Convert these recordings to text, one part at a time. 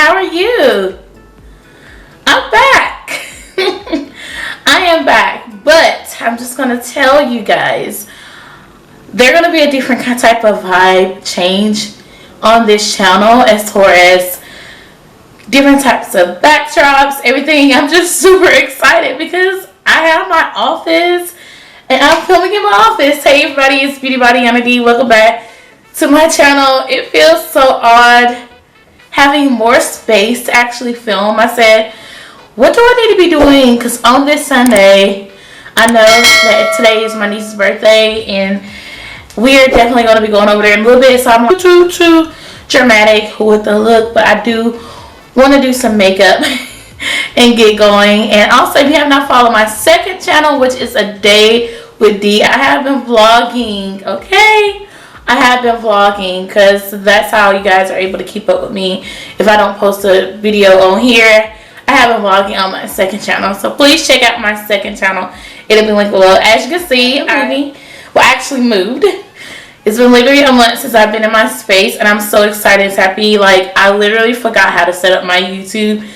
how are you? I'm back. I am back, but I'm just gonna tell you guys, there's gonna be a different type of vibe change on this channel as far as different types of backdrops, everything. I'm just super excited because I have my office and I'm filming in my office. Hey everybody, it's Beauty Body Anna D. Welcome back to my channel. It feels so odd having more space to actually film. I said, what do I need to be doing? Because on this Sunday, I know that today is my niece's birthday and we are definitely going to be going over there in a little bit. So I'm not too dramatic with the look, but I do want to do some makeup and get going. And also, if you have not followed my second channel, which is A Day with D, I have been vlogging, okay? I have been vlogging because that's how you guys are able to keep up with me. If I don't post a video on here, I have been vlogging on my second channel. So please check out my second channel. It'll be linked below. As you can see, I actually moved. It's been literally a month since I've been in my space, and I'm so excited and happy. Like, I literally forgot how to set up my YouTube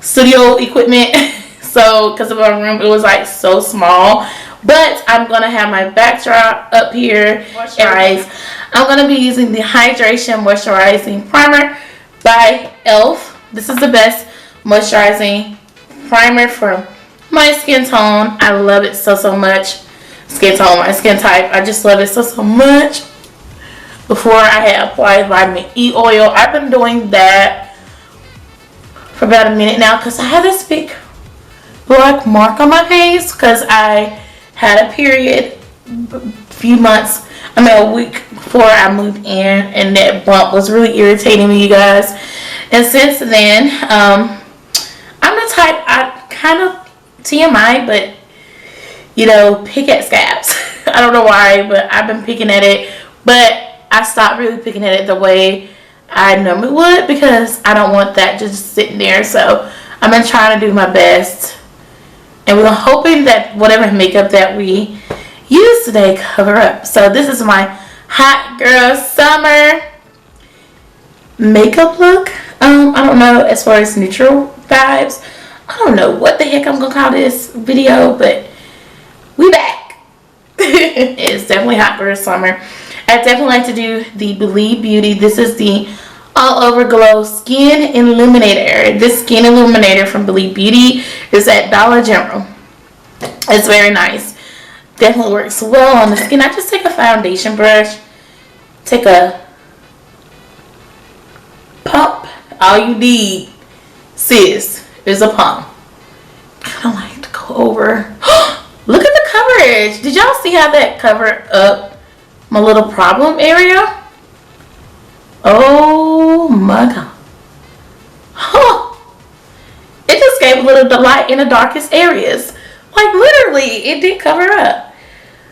studio equipment. So, because of my room, it was like so small. But I'm going to have my backdrop up here. Guys, I'm going to be using the Hydration Moisturizing Primer by e.l.f. This is the best moisturizing primer for my skin tone. I love it so much. Skin tone, my skin type, I just love it so much. Before I had applied vitamin E oil, I've been doing that for about a minute now because I have this big black mark on my face because I had a period a week before I moved in, and that bump was really irritating me, you guys. And since then, I'm the type, I kind of TMI, but you know, pick at scabs. I don't know why, but I've been picking at it. But I stopped really picking at it the way I normally would because I don't want that just sitting there. So I've been trying to do my best. And we're hoping that whatever makeup that we use today cover up. So this is my hot girl summer makeup look. I don't know, as far as neutral vibes. I don't know what the heck I'm going to call this video, but we back. It's definitely hot girl summer. I definitely like to do the Believe Beauty. This is the All Over Glow Skin Illuminator. This skin illuminator from Believe Beauty is at Dollar General. It's very nice. Definitely works well on the skin. I just take a foundation brush, take a pump. All you need, sis, is a pump. Kind of like to go over. Look at the coverage. Did y'all see how that covered up my little problem area? Oh my god. Huh. It just gave a little light in the darkest areas. Like literally, it did cover up.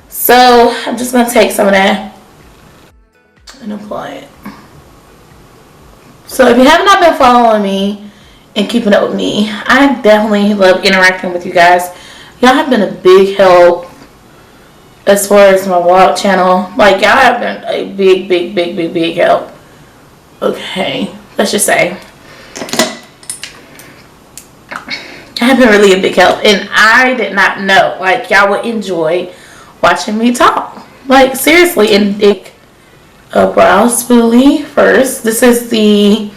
So I'm just going to take some of that and apply it. So if you have not been following me and keeping up with me, I definitely love interacting with you guys. Y'all have been a big help as far as my vlog channel. Like, y'all have been a big help. Okay, let's just say I have been really a big help, and I did not know like y'all would enjoy watching me talk. Like seriously. And a brow spoolie first. This is the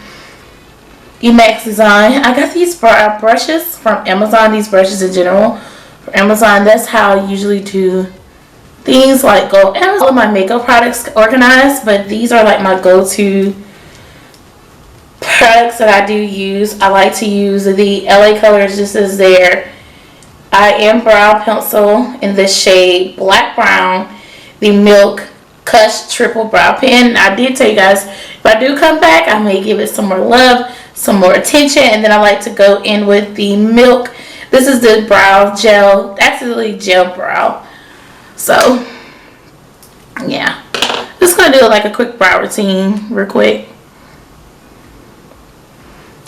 Emax design. I got these brow brushes from Amazon. These brushes in general from Amazon. That's how I usually do things, like go all of my makeup products organized, but these are like my go-to products that I do use. I like to use the LA Colors. This is their I Am Brow Pencil in the shade Black Brown, the Milk Kush Triple Brow Pen. I did tell you guys, if I do come back, I may give it some more love, some more attention, and then I like to go in with the Milk. This is the brow gel, actually gel brow. So yeah, just gonna do like a quick brow routine real quick,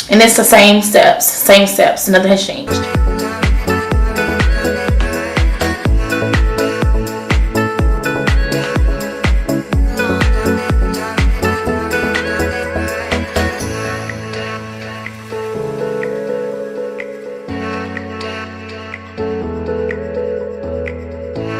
and it's the same steps, nothing has changed.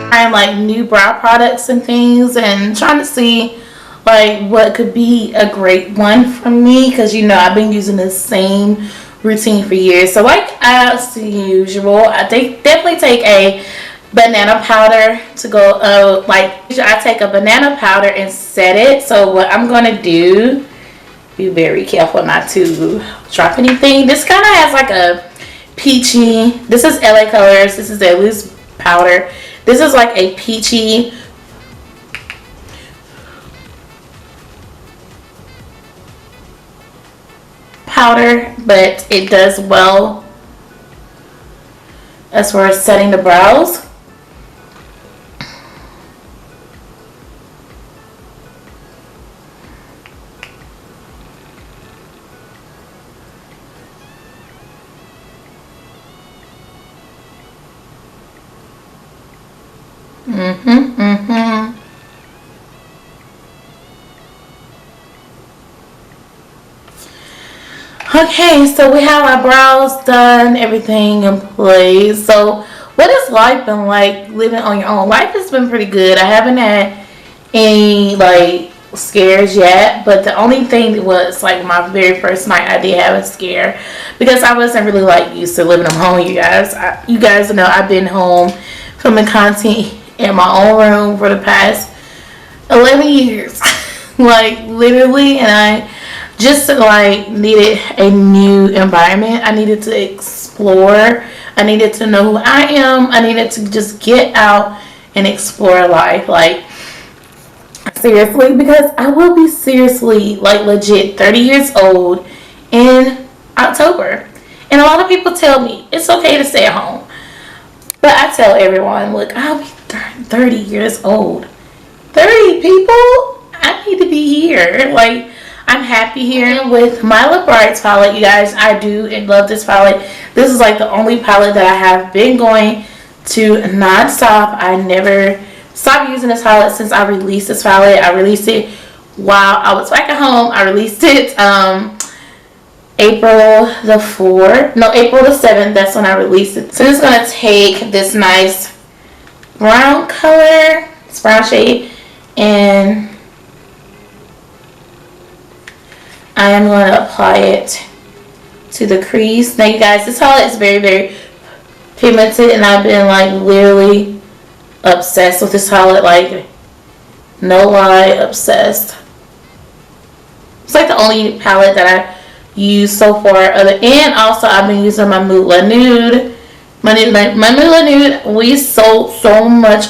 trying like new brow products and things, and trying to see like what could be a great one for me, because you know I've been using the same routine for years. So like as usual, I definitely take a banana powder to go like I take a banana powder and set it. So what I'm gonna do, be very careful not to drop anything. This kind of has like a peachy, this is LA Colors, this is their loose powder. This is like a peachy powder, but it does well as far as setting the brows. Okay, so we have our brows done, everything in place. So what has life been like living on your own? Life has been pretty good. I haven't had any like scares yet, but the only thing was like my very first night I did have a scare, because I wasn't really like used to living at home. You guys know I've been home filming content in my own room for the past 11 years. Like literally, and I just like needed a new environment. I needed to explore. I needed to know who I am. I needed to just get out and explore life. Like seriously, because I will be seriously like legit 30 years old in October. And a lot of people tell me it's okay to stay at home. But I tell everyone, look, I'll be 30 years old. 30 people? I need to be here. Like, I'm happy here with my Labrights palette, you guys. I do love this palette. This is like the only palette that I have been going to non-stop. I never stopped using this palette since I released this palette. I released it while I was back at home. I released it April the 7th. That's when I released it. So I'm just going to take this nice brown color, it's brown shade, and I am going to apply it to the crease. Now you guys, this palette is very, very pigmented, and I've been like literally obsessed with this palette. Like, no lie, obsessed. It's like the only palette that I use so far. And also I've been using my nude. My nude, we sold so much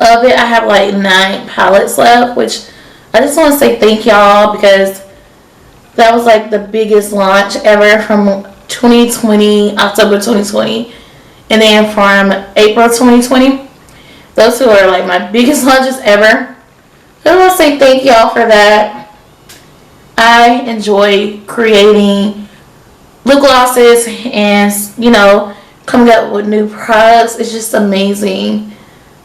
of it. I have like 9 palettes left, which I just want to say thank y'all, because that was like the biggest launch ever from 2020, October 2020, and then from April 2020. Those two are like my biggest launches ever. I want to say thank y'all for that. I enjoy creating lip glosses and, you know, coming up with new products. It's just amazing.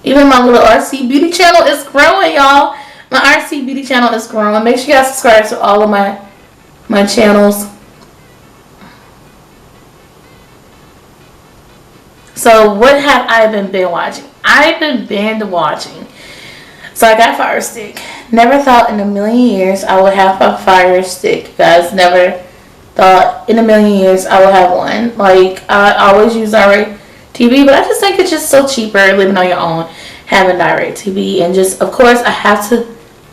Even my little RC beauty channel is growing, y'all. My RC beauty channel is growing. Make sure you guys subscribe to all of my channels. So what have I been watching? I've been binge watching. So I got Fire Stick. Never thought in a million years I would have a Fire Stick. You guys, never thought in a million years I would have one. Like, I always use direct TV, but I just think it's just so cheaper living on your own, having direct TV. And just, of course, I have to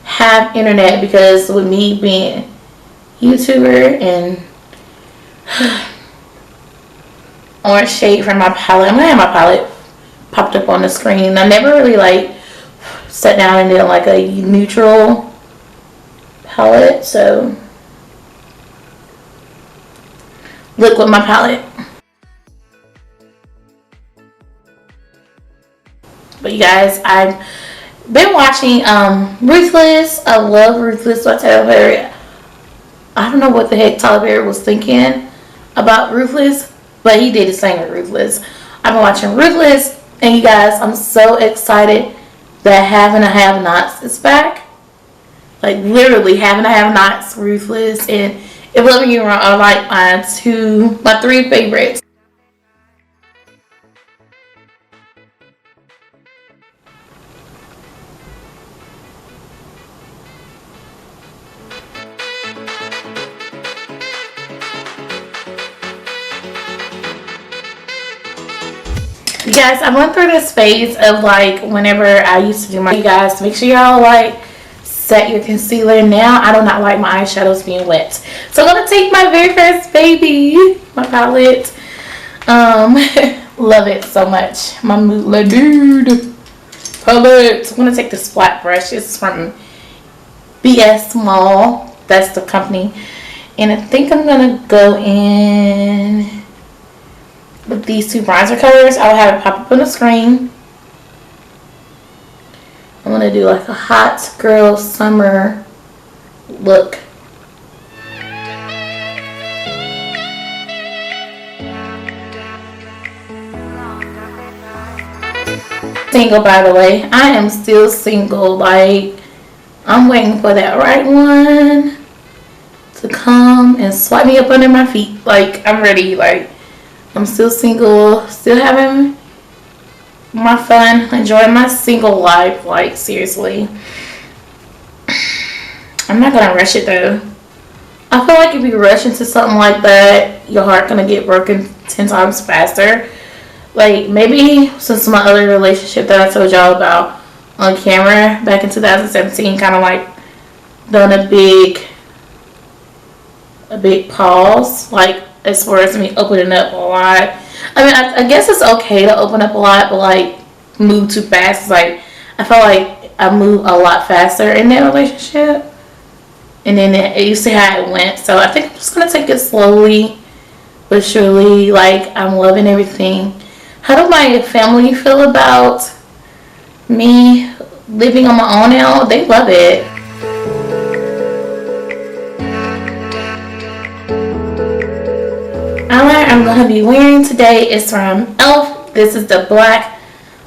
have internet, because with me being YouTuber and orange shade from my palette. I'm gonna have my palette popped up on the screen. I never really like sat down and did like a neutral palette, so look with my palette. But you guys, I've been watching Ruthless. I love Ruthless by Tyler Perry. I don't know what the heck Tyler Perry was thinking about Ruthless, but he did his thing with Ruthless. I've been watching Ruthless, and you guys, I'm so excited that Have and Have Nots is back. Like literally, Have and Have Nots, Ruthless, and If Loving You Wrong are like my 3 favorites. Guys, I'm going through this phase of like whenever I used to do my, you guys make sure y'all like set your concealer. Now I do not like my eyeshadows being wet, so I'm gonna take my very first baby, my palette. Love it so much. My nude palette. I'm gonna take this flat brush. It's from BS Small, that's the company, and I think I'm gonna go in with these two bronzer colors. I'll have it pop up on the screen. I'm gonna do like a hot girl summer look. Single, by the way. I am still single. Like, I'm waiting for that right one to come and swipe me up under my feet. Like, I'm ready. Like, I'm still single, still having my fun, enjoying my single life. Like, seriously. I'm not gonna rush it though. I feel like if you rush into something like that, your heart gonna get broken 10 times faster. Like, maybe since my other relationship that I told y'all about on camera back in 2017 kind of like done a big pause, like as far as me opening up a lot. I mean, I guess it's okay to open up a lot, but like move too fast. It's like I felt like I moved a lot faster in that relationship, and then you see how it went. So I think I'm just gonna take it slowly but surely. Like, I'm loving everything. How do my family feel about me living on my own now? They love it. Eyeliner I'm going to be wearing today is from Elf. This is the black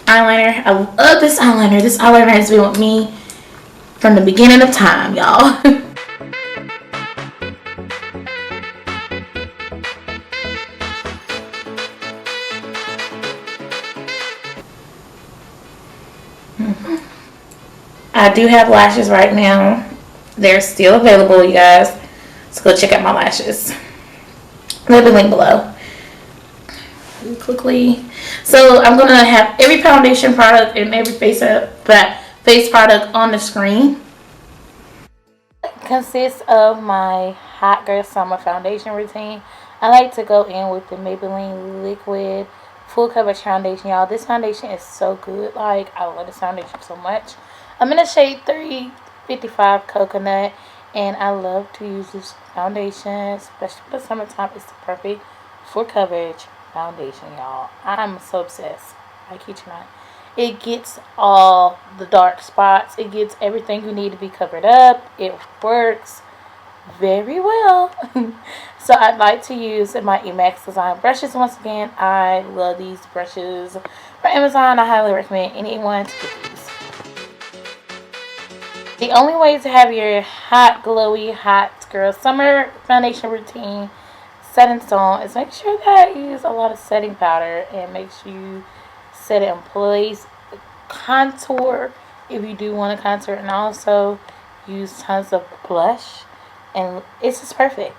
eyeliner. I love this eyeliner. This eyeliner has been with me from the beginning of time, y'all. I do have lashes right now. They're still available, you guys. So go check out my lashes. There'll be a link below. Quickly. So I'm gonna have every foundation product and every face product on the screen. It consists of my Hot Girl Summer foundation routine. I like to go in with the Maybelline Liquid Full Coverage Foundation, y'all. This foundation is so good. Like, I love this foundation so much. I'm in a shade 355 Coconut, and I love to use this foundation, especially for the summertime. It's the perfect full coverage foundation, y'all. I'm so obsessed. I kid you not. It gets all the dark spots. It gets everything you need to be covered up. It works very well. So I'd like to use my Emax Design brushes once again. I love these brushes from Amazon. I highly recommend anyone to get these. The only way to have your hot, glowy, hot girl summer foundation routine set in stone is make sure that you use a lot of setting powder and make sure you set it in place. Contour if you do want to contour, and also use tons of blush, and it's just perfect.